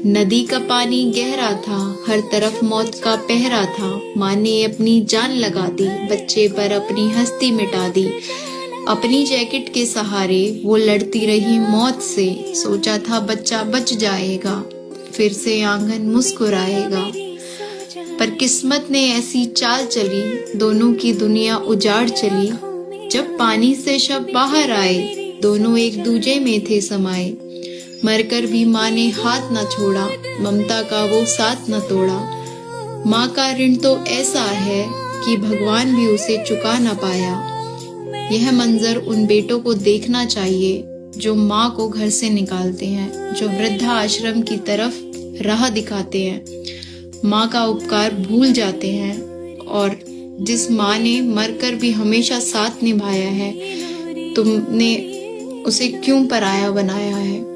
नदी का पानी गहरा था, हर तरफ मौत का पहरा था। माँ ने अपनी जान लगा दी, बच्चे पर अपनी हस्ती मिटा दी। अपनी जैकेट के सहारे वो लड़ती रही मौत से। सोचा था बच्चा बच जाएगा, फिर से आंगन मुस्कुराएगा। पर किस्मत ने ऐसी चाल चली, दोनों की दुनिया उजाड़ चली। जब पानी से शब बाहर आए, दोनों एक दूजे में थे समाये। मरकर भी माँ ने हाथ न छोड़ा, ममता का वो साथ न तोड़ा। माँ का ऋण तो ऐसा है कि भगवान भी उसे चुका न पाया। यह मंजर उन बेटों को देखना चाहिए जो माँ को घर से निकालते हैं, जो वृद्धा आश्रम की तरफ राह दिखाते हैं, माँ का उपकार भूल जाते हैं। और जिस माँ ने मरकर भी हमेशा साथ निभाया है, तुमने उसे क्यों पराया बनाया है।